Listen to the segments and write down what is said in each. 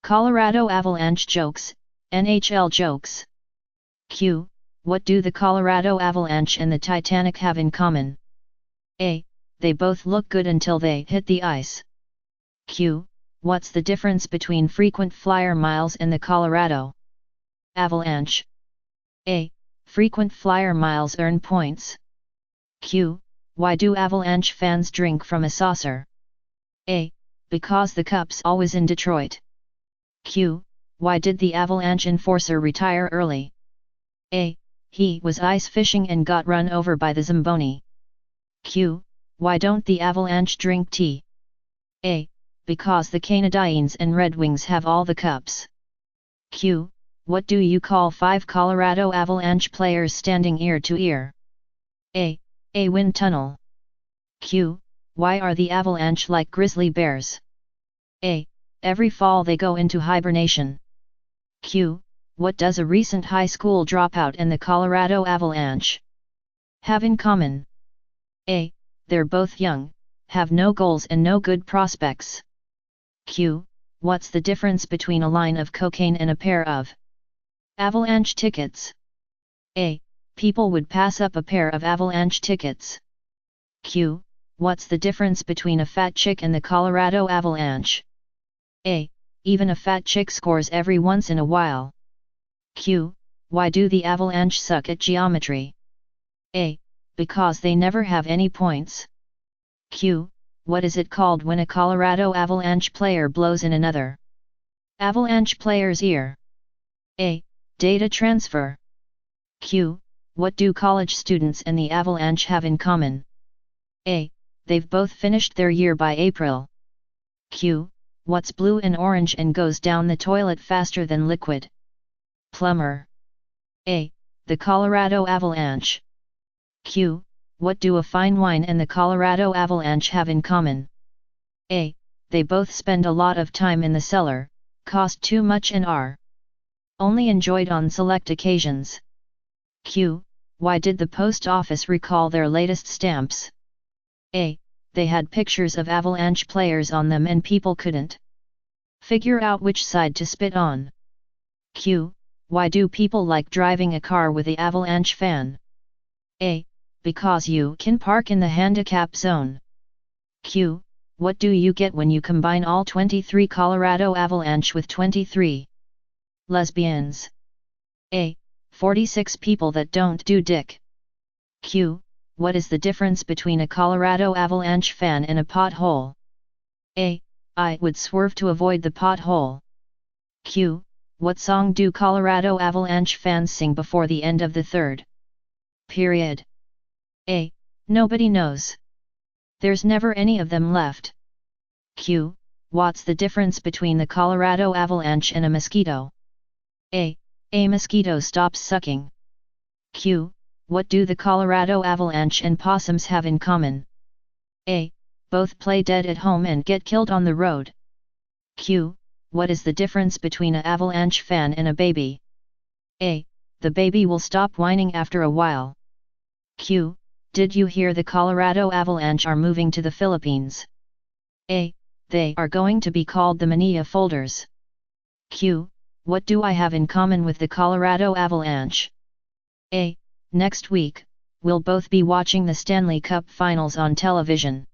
Colorado Avalanche jokes, NHL jokes. Q. What do the Colorado Avalanche and the Titanic have in common? A. They both look good until they hit the ice. Q. What's the difference between frequent flyer miles and the Colorado Avalanche? A. Frequent flyer miles earn points. Q. Why do Avalanche fans drink from a saucer? A. Because the cup's always in Detroit. Q. Why did the Avalanche enforcer retire early? A. He was ice fishing and got run over by the Zamboni. Q. Why don't the Avalanche drink tea? A. Because the Canadiens and Red Wings have all the cups. Q. What do you call 5 Colorado Avalanche players standing ear to ear? A. A wind tunnel. Q. Why are the Avalanche like grizzly bears? A. Every fall they go into hibernation. Q. What does a recent high school dropout and the Colorado Avalanche have in common? A. They're both young, have no goals and no good prospects. Q. What's the difference between a line of cocaine and a pair of Avalanche tickets? A. People would pass up a pair of Avalanche tickets. Q. What's the difference between a fat chick and the Colorado Avalanche? A. Even a fat chick scores every once in a while. Q. Why do the Avalanche suck at geometry? A. Because they never have any points. Q. What is it called when a Colorado Avalanche player blows in another Avalanche player's ear? A. Data transfer. Q. What do college students and the Avalanche have in common? A. They've both finished their year by April. Q. What's blue and orange and goes down the toilet faster than liquid? Plumber. A. The Colorado Avalanche. Q. What do a fine wine and the Colorado Avalanche have in common? A. They both spend a lot of time in the cellar, cost too much and are only enjoyed on select occasions. Q. Why did the post office recall their latest stamps? A. They had pictures of Avalanche players on them and people couldn't figure out which side to spit on. Q. Why do people like driving a car with the Avalanche fan? A. Because you can park in the handicap zone. Q. What do you get when you combine all 23 Colorado Avalanche with 23 lesbians? A. 46 people that don't do dick. Q. What is the difference between a Colorado Avalanche fan and a pothole? A. I would swerve to avoid the pothole. Q. What song do Colorado Avalanche fans sing before the end of the third period? A. Nobody knows. There's never any of them left. Q. What's the difference between the Colorado Avalanche and a mosquito? A. A mosquito stops sucking. Q. What do the Colorado Avalanche and possums have in common? A. Both play dead at home and get killed on the road. Q. What is the difference between an Avalanche fan and a baby? A. The baby will stop whining after a while. Q. Did you hear the Colorado Avalanche are moving to the Philippines? A. They are going to be called the Manila Folders. Q. What do I have in common with the Colorado Avalanche? A. Next week, we'll both be watching the Stanley Cup Finals on television.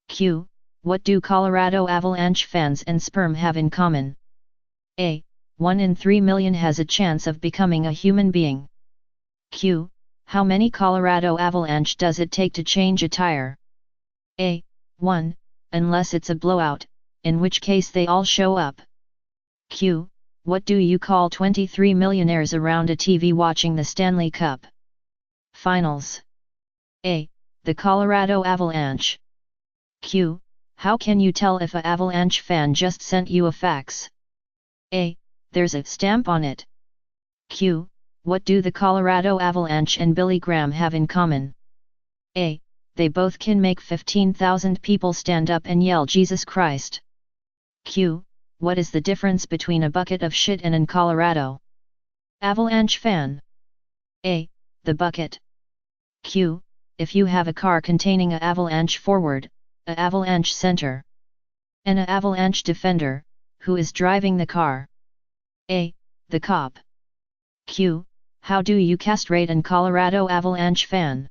Q. What do Colorado Avalanche fans and sperm have in common? A. 1 in 3 million has a chance of becoming a human being. Q. How many Colorado Avalanche does it take to change a tire? A. 1, unless it's a blowout, in which case they all show up. Q. What do you call 23 millionaires around a TV watching the Stanley Cup Finals? A. The Colorado Avalanche. Q. How can you tell if a Avalanche fan just sent you a fax? A. There's a stamp on it. Q. What do the Colorado Avalanche and Billy Graham have in common? A. They both can make 15,000 people stand up and yell Jesus Christ. Q. What is the difference between a bucket of shit and an Colorado Avalanche fan? A. The bucket. Q. If you have a car containing a Avalanche forward, a Avalanche center, and a Avalanche defender, who is driving the car? A. The cop. Q. How do you castrate an Colorado Avalanche fan?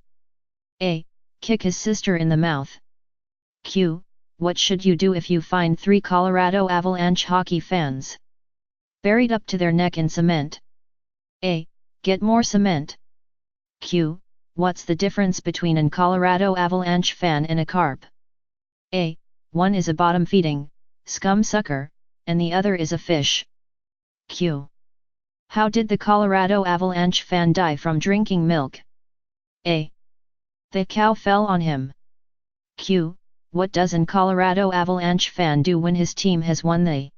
A. Kick his sister in the mouth. Q. What should you do if you find 3 Colorado Avalanche hockey fans buried up to their neck in cement? A. Get more cement. Q. What's the difference between an Colorado Avalanche fan and a carp? A. One is a bottom-feeding scum sucker, and the other is a fish. Q. How did the Colorado Avalanche fan die from drinking milk? A. The cow fell on him. Q. What does an Colorado Avalanche fan do when his team has won the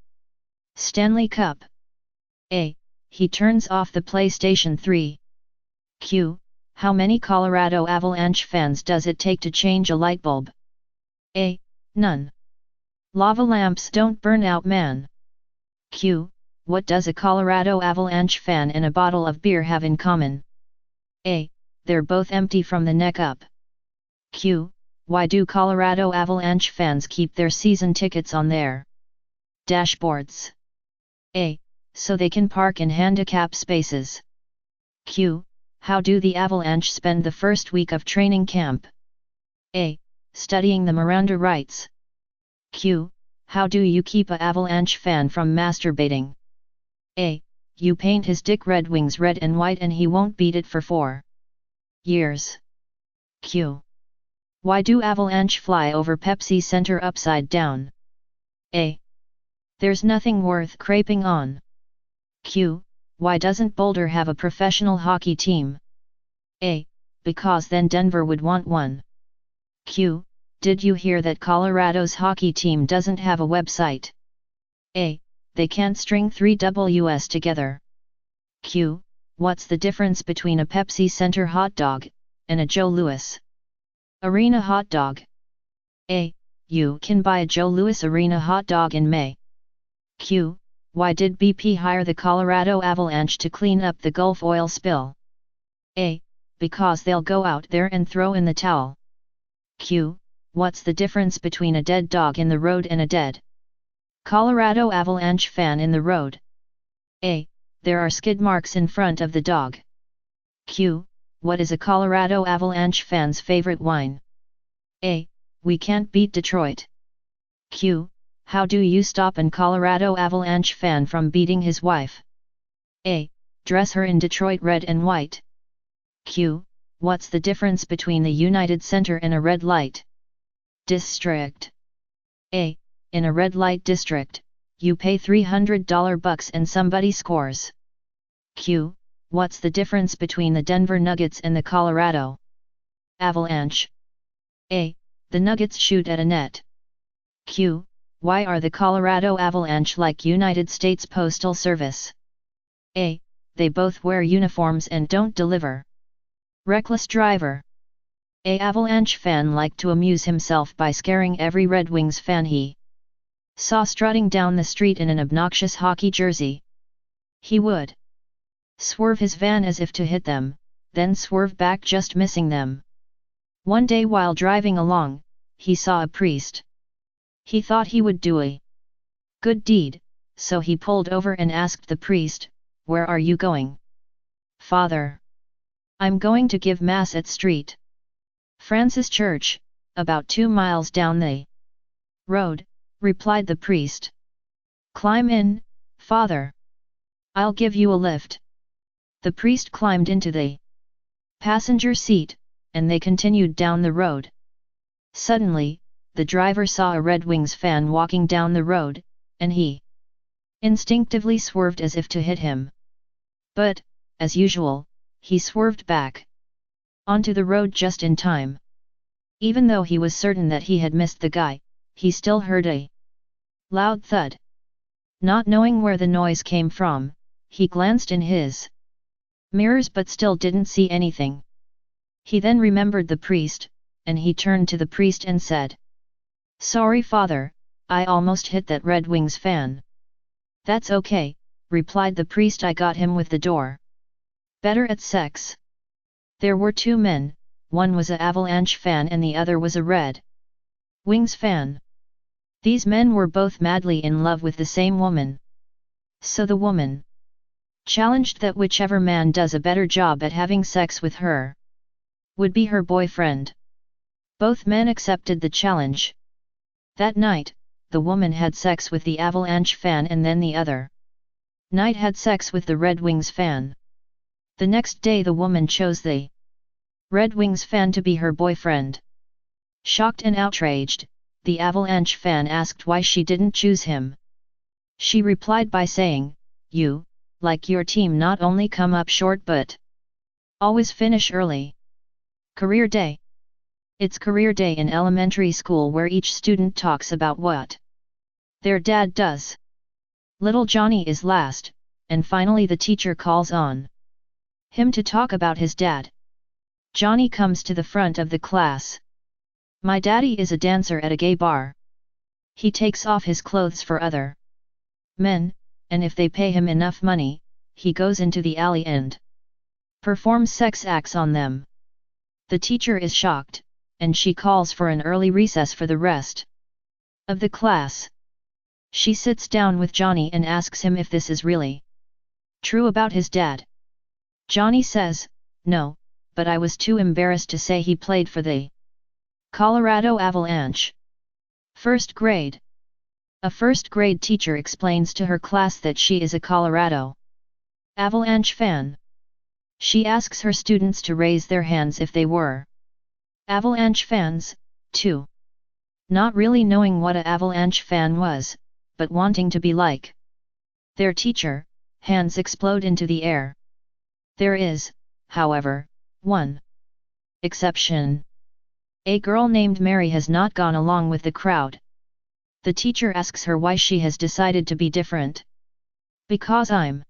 Stanley Cup? A. He turns off the PlayStation 3. Q. How many Colorado Avalanche fans does it take to change a light bulb? A. None. Lava lamps don't burn out, man. Q. What does a Colorado Avalanche fan and a bottle of beer have in common? A. They're both empty from the neck up. Q. Why do Colorado Avalanche fans keep their season tickets on their dashboards? A. So they can park in handicap spaces. Q. How do the Avalanche spend the first week of training camp? A. Studying the Miranda rights. Q. How do you keep a Avalanche fan from masturbating? A. You paint his dick Red Wings red and white and he won't beat it for 4 years. Q. Why do Avalanche fly over Pepsi Center upside down? A. There's nothing worth craping on. Q. Why doesn't Boulder have a professional hockey team? A. Because then Denver would want one. Q. Did you hear that Colorado's hockey team doesn't have a website? A. They can't string 3 Ws together. Q. What's the difference between a Pepsi Center hot dog and a Joe Louis Arena hot dog? A. You can buy a Joe Louis Arena hot dog in May. Q. Why did BP hire the Colorado Avalanche to clean up the Gulf oil spill? A. Because they'll go out there and throw in the towel. Q. What's the difference between a dead dog in the road and a dead Colorado Avalanche fan in the road? A. There are skid marks in front of the dog. Q. What is a Colorado Avalanche fan's favorite wine? A. We can't beat Detroit. Q. How do you stop an Colorado Avalanche fan from beating his wife? A. Dress her in Detroit red and white. Q. What's the difference between the United Center and a red light district? A. In a red light district, you pay $300 bucks and somebody scores. Q. What's the difference between the Denver Nuggets and the Colorado Avalanche? A. The Nuggets shoot at a net. Q. Why are the Colorado Avalanche like United States Postal Service? A. They both wear uniforms and don't deliver. Reckless driver. A Avalanche fan liked to amuse himself by scaring every Red Wings fan he saw strutting down the street in an obnoxious hockey jersey. He would swerve his van as if to hit them, then swerve back just missing them. One day while driving along, he saw a priest. He thought he would do a good deed, so he pulled over and asked the priest, "Where are you going?" "Father, I'm going to give Mass at St. Francis Church, about 2 miles down the road," replied the priest. "Climb in, Father. I'll give you a lift." The priest climbed into the passenger seat, and they continued down the road. Suddenly, the driver saw a Red Wings fan walking down the road, and he instinctively swerved as if to hit him. But, as usual, he swerved back onto the road just in time. Even though he was certain that he had missed the guy, he still heard a loud thud. Not knowing where the noise came from, he glanced in his mirrors but still didn't see anything. He then remembered the priest, and he turned to the priest and said, "Sorry, Father, I almost hit that Red Wings fan." "That's okay," replied the priest, "I got him with the door better at sex." There were 2 men, one was a Avalanche fan and the other was a Red Wings fan. These men were both madly in love with the same woman. So the woman challenged that whichever man does a better job at having sex with her would be her boyfriend. Both men accepted the challenge. That night, the woman had sex with the Avalanche fan and then the other night had sex with the Red Wings fan. The next day the woman chose the Red Wings fan to be her boyfriend. Shocked and outraged, the Avalanche fan asked why she didn't choose him. She replied by saying, "You, like your team, not only come up short but always finish early." Career Day. It's career day in elementary school where each student talks about what their dad does. Little Johnny is last, and finally the teacher calls on him to talk about his dad. Johnny comes to the front of the class. "My daddy is a dancer at a gay bar. He takes off his clothes for other men, and if they pay him enough money, he goes into the alley and performs sex acts on them." The teacher is shocked, and she calls for an early recess for the rest of the class. She sits down with Johnny and asks him if this is really true about his dad. Johnny says, "No, but I was too embarrassed to say he played for the Colorado Avalanche." First grade. A first grade teacher explains to her class that she is a Colorado Avalanche fan. She asks her students to raise their hands if they were Avalanche fans, too. Not really knowing what a Avalanche fan was, but wanting to be like their teacher, hands explode into the air. There is, however, one exception. A girl named Mary has not gone along with the crowd. The teacher asks her why she has decided to be different. "Because I'm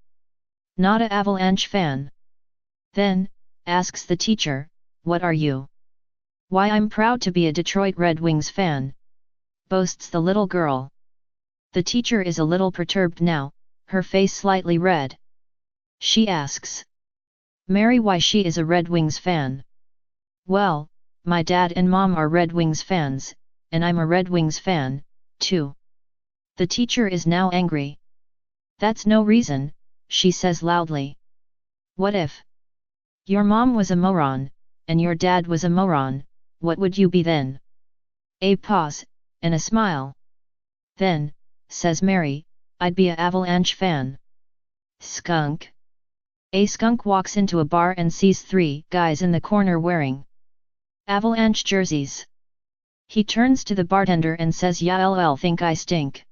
not a Avalanche fan." Then, asks the teacher, "What are you?" "Why, I'm proud to be a Detroit Red Wings fan," boasts the little girl. The teacher is a little perturbed now, her face slightly red. She asks Mary why she is a Red Wings fan. "Well, my dad and mom are Red Wings fans, and I'm a Red Wings fan, too." The teacher is now angry. "That's no reason," she says loudly. "What if your mom was a moron, and your dad was a moron, what would you be then?" A pause, and a smile. "Then," says Mary, "I'd be a Avalanche fan." Skunk. A skunk walks into a bar and sees three guys in the corner wearing Avalanche jerseys. He turns to the bartender and says, "Y'all think I stink?"